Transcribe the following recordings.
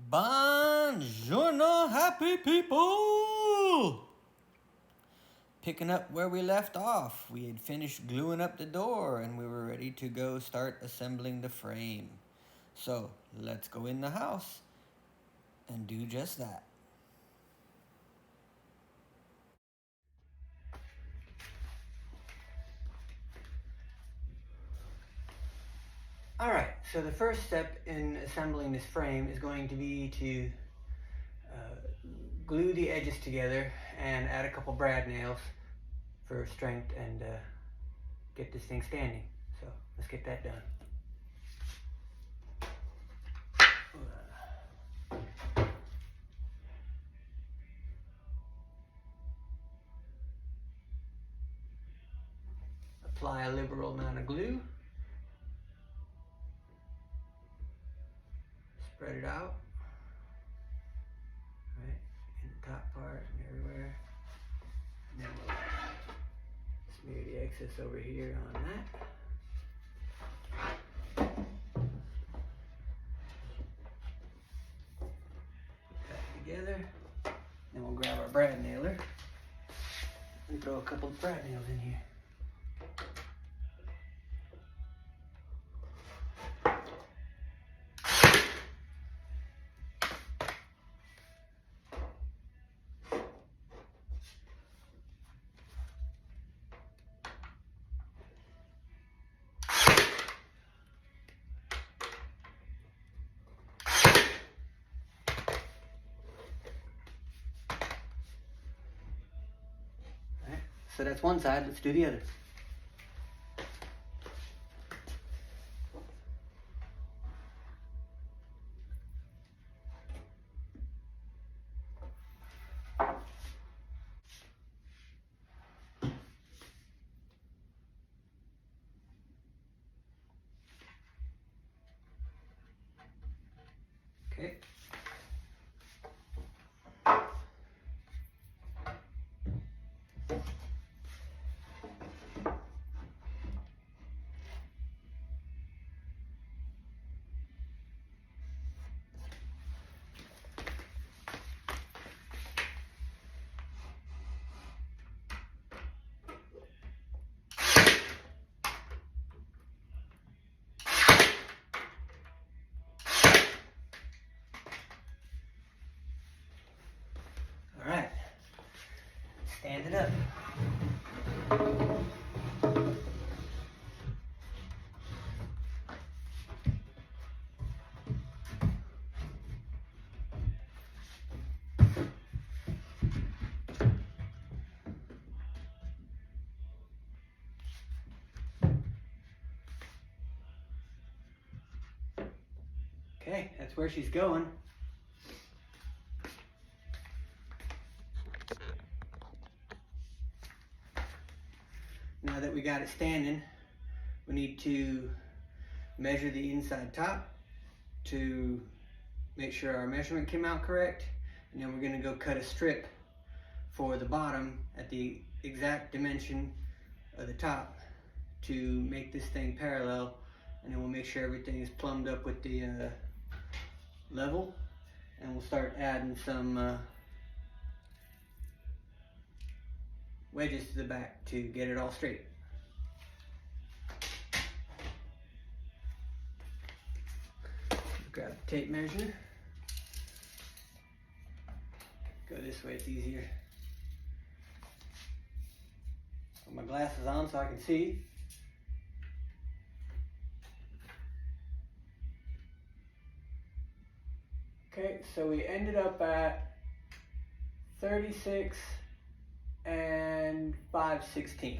Buongiorno, happy people! Picking up where we left off, we had finished gluing up the door and we were ready to go start assembling the frame. So let's go in the house and do just that. Alright, so the first step in assembling this frame is going to be to glue the edges together and add a couple brad nails for strength and get this thing standing. So let's get that done. Apply a liberal amount of glue. Spread it out. Right, in the top part and everywhere. And then we'll smear the excess over here on that. Put that together. Then we'll grab our brad nailer and throw a couple of brad nails in here. So that's one side, let's do the other. Okay. Alright, stand it up. Okay, that's where she's going. Now that we got it standing, we need to measure the inside top to make sure our measurement came out correct. And then we're going to go cut a strip for the bottom at the exact dimension of the top to make this thing parallel. And then we'll make sure everything is plumbed up with the level. And we'll start adding some wedges to the back to get it all straight. Grab the tape measure. Go this way, it's easier. Put my glasses on so I can see. Okay, so we ended up at 36 and 5/16.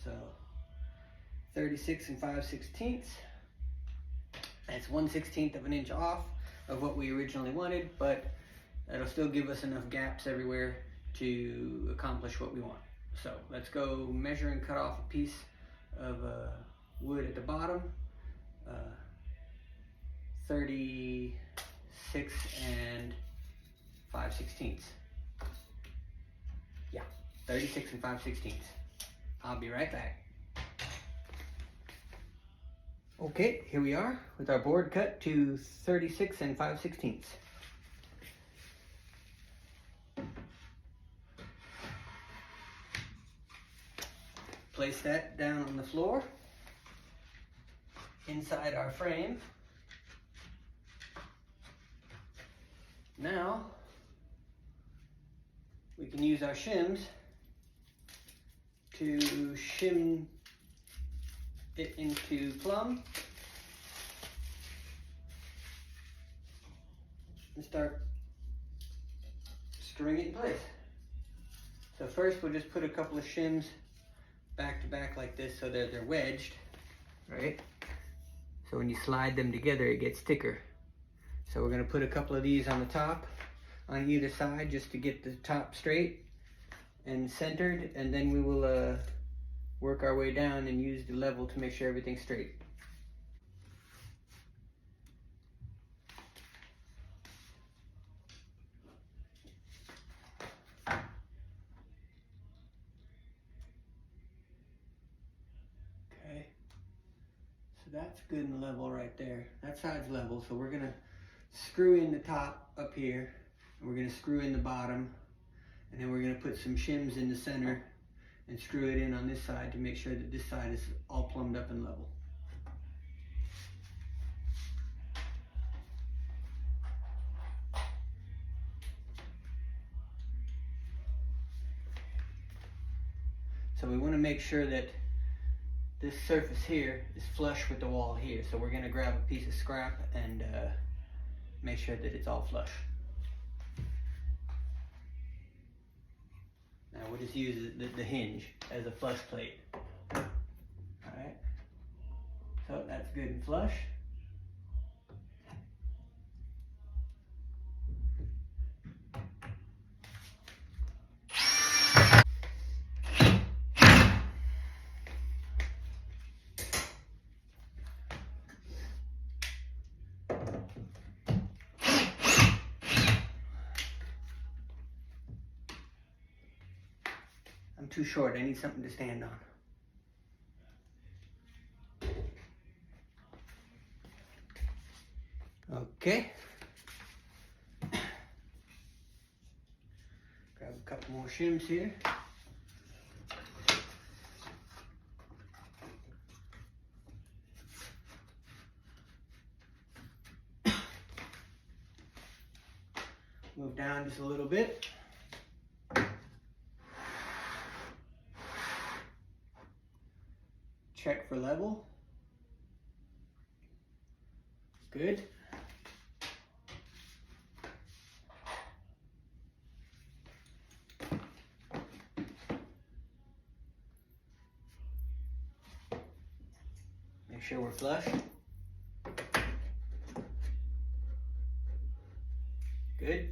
So 36 and 5/16. That's 1/16 of an inch off of what we originally wanted, but that'll still give us enough gaps everywhere to accomplish what we want. So let's go measure and cut off a piece of wood at the bottom. 36 and 5/16. Yeah, 36 and 5/16. I'll be right back. Okay, here we are with our board cut to 36 and 5/16. Place that down on the floor inside our frame. Now we can use our shims to shim it into plumb and start screwing it in place. So first we'll just put a couple of shims back to back like this so that they're wedged, right? So when you slide them together it gets thicker. So we're going to put a couple of these on the top on either side just to get the top straight and centered, and then we will work our way down and use the level to make sure everything's straight. Okay, so that's good and level right there. That side's level, so we're gonna screw in the top up here, and we're gonna screw in the bottom, and then we're gonna put some shims in the center and screw it in on this side to make sure that this side is all plumbed up and level. So we want to make sure that this surface here is flush with the wall here. So we're going to grab a piece of scrap and make sure that it's all flush. Now we'll just use the hinge as a flush plate. Alright, so that's good and flush. I'm too short, I need something to stand on. Okay. Grab a couple more shims here. Move down just a little bit. Check for level. Good. Make sure we're flush. Good.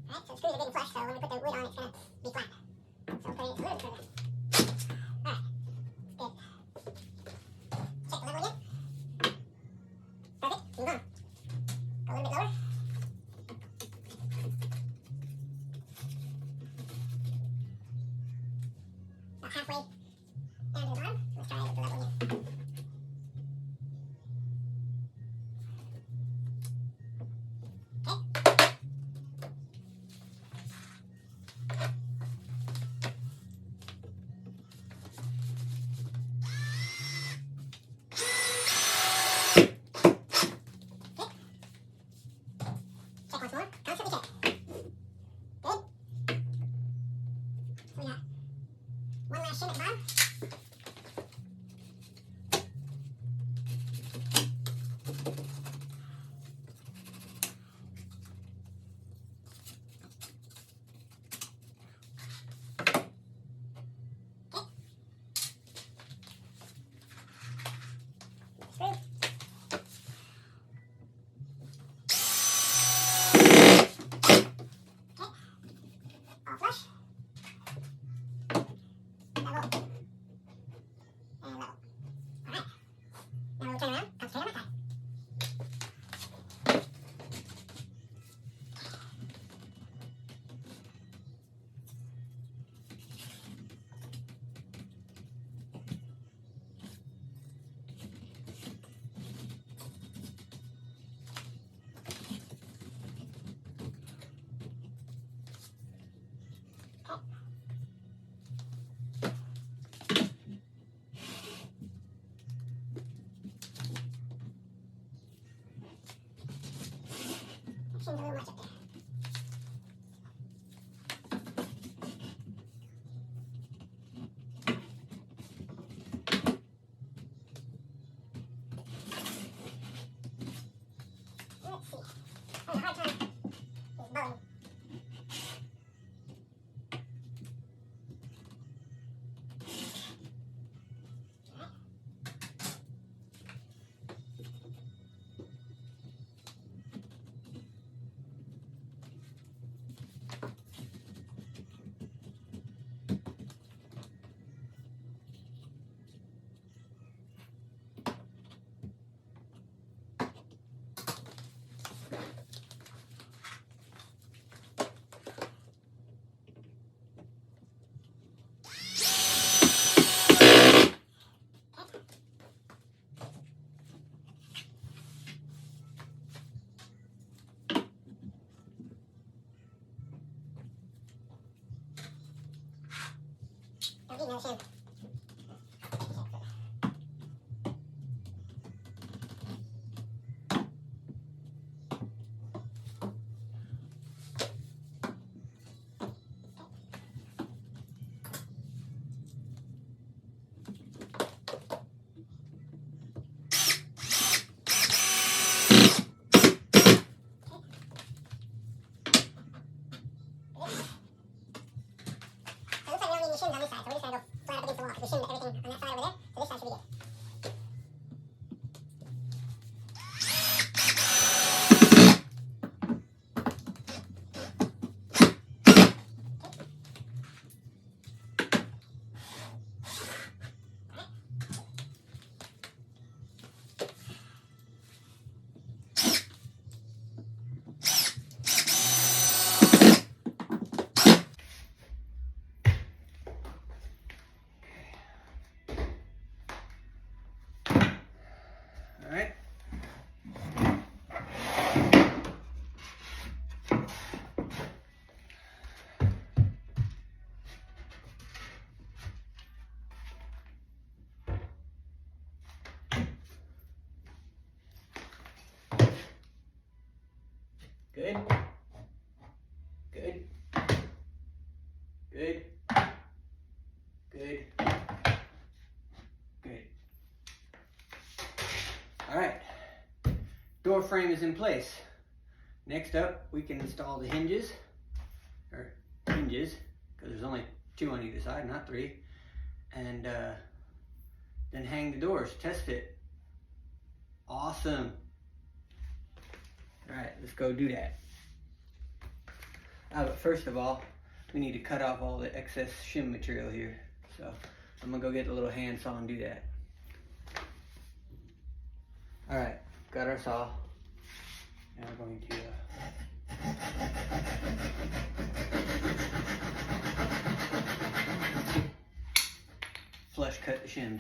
Halfway down to the bottom. Let's try it with the level again. Check once more. Constantly check. Good. So we got one last shim at the bottom. need another shim. Shimmed on this side, so we're just gonna go flat up against the wall because we shimmed everything on that side over there, so this side should be good. Alright. Good. Good. Good. Good. Good. All right. Door frame is in place. Next up, we can install the hinges, because there's only 2 on either side, not 3. And then hang the doors, test fit. Awesome. All right, let's go do that. But first of all, we need to cut off all the excess shim material here. So I'm gonna go get the little handsaw and do that. All right, got our saw. Now we're going to flush cut the shims.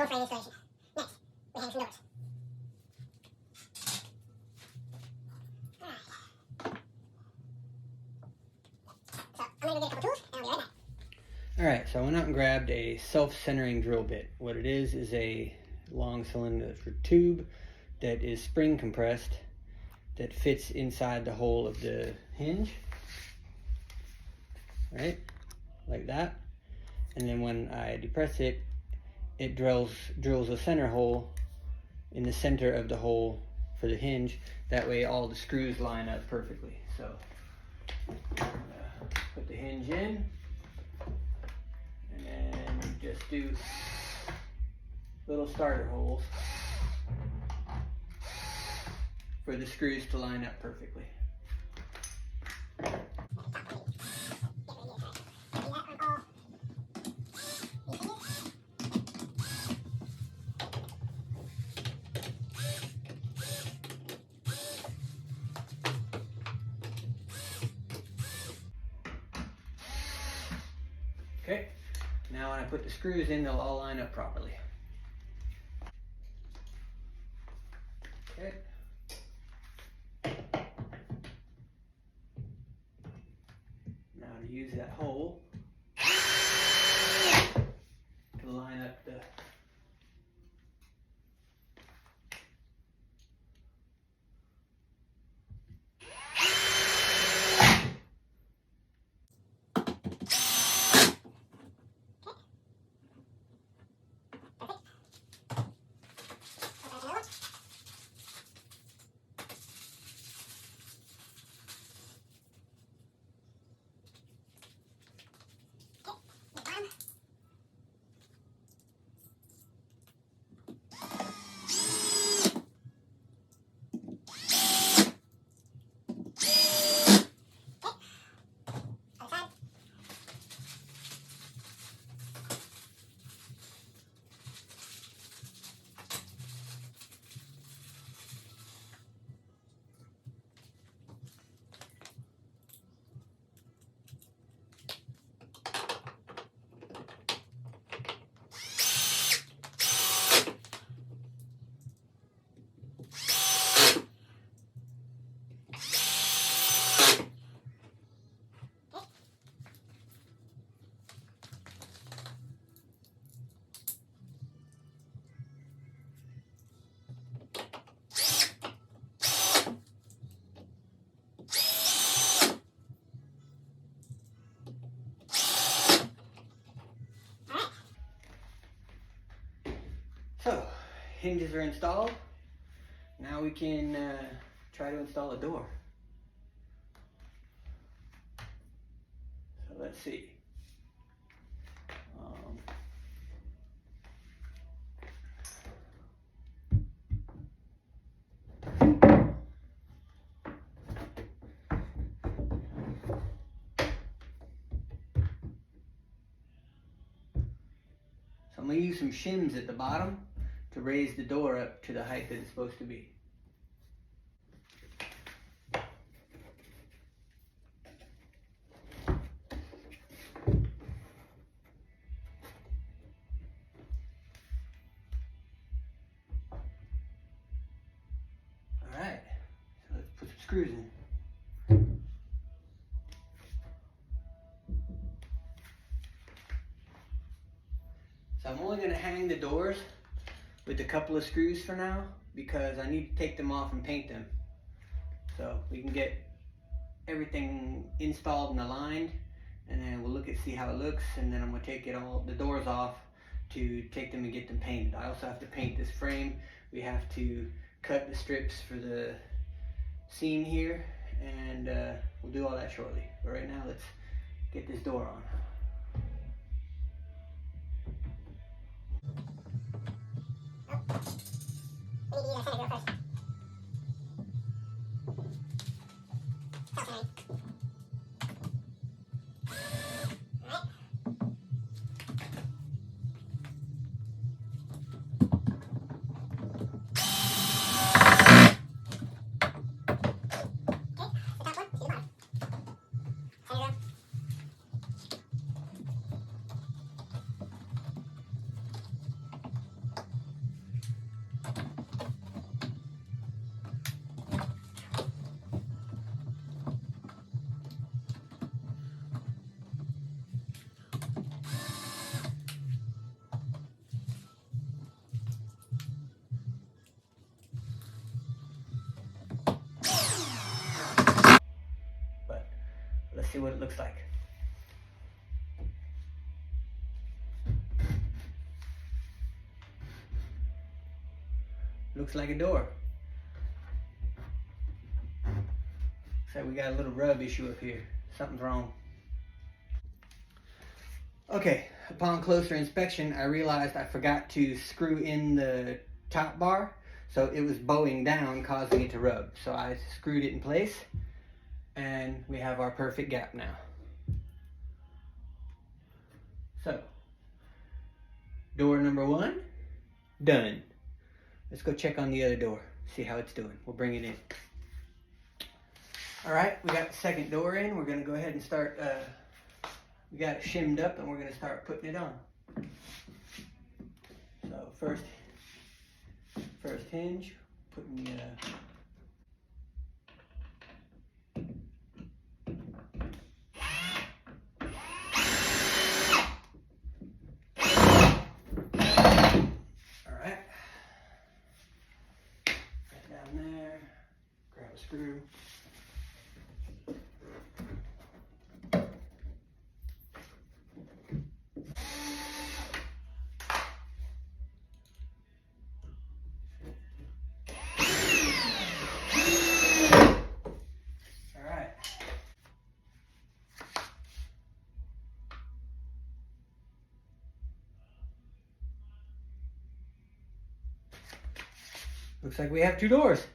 Door frame installation. Next, we hang some doors. So, I'm going to go get a couple tools, and I'll be right back. Alright, so I went out and grabbed a self-centering drill bit. What it is a long cylinder tube that is spring compressed that fits inside the hole of the hinge. Right? Like that. And then when I depress it, it drills a center hole in the center of the hole for the hinge. That way all the screws line up perfectly. So I'm gonna put the hinge in and then just do little starter holes for the screws to line up perfectly. Okay, now when I put the screws in, they'll all line up properly. Okay, to use that hole to line up the So, hinges are installed. Now we can try to install a door. So let's see. So I'm going to use some shims at the bottom to raise the door up to the height that it's supposed to be. Alright, so let's put some screws in. So I'm only going to hang the doors with a couple of screws for now because I need to take them off and paint them. So we can get everything installed and aligned, and then we'll look at see how it looks, and then I'm going to take the doors off to take them and get them painted. I also have to paint this frame. We have to cut the strips for the seam here, and we'll do all that shortly. But right now let's get this door on. Let's see what it looks like. Looks like a door. Looks like we got a little rub issue up here. Something's wrong. Okay, upon closer inspection, I realized I forgot to screw in the top bar, so it was bowing down, causing it to rub. So I screwed it in place, and we have our perfect gap now. So, door number 1, done. Let's go check on the other door, see how it's doing. We'll bring it in. All right, we got the second door in. We're gonna go ahead and start, we got it shimmed up, and we're gonna start putting it on. So first hinge, putting the, through. Alright. Looks like we have 2 doors.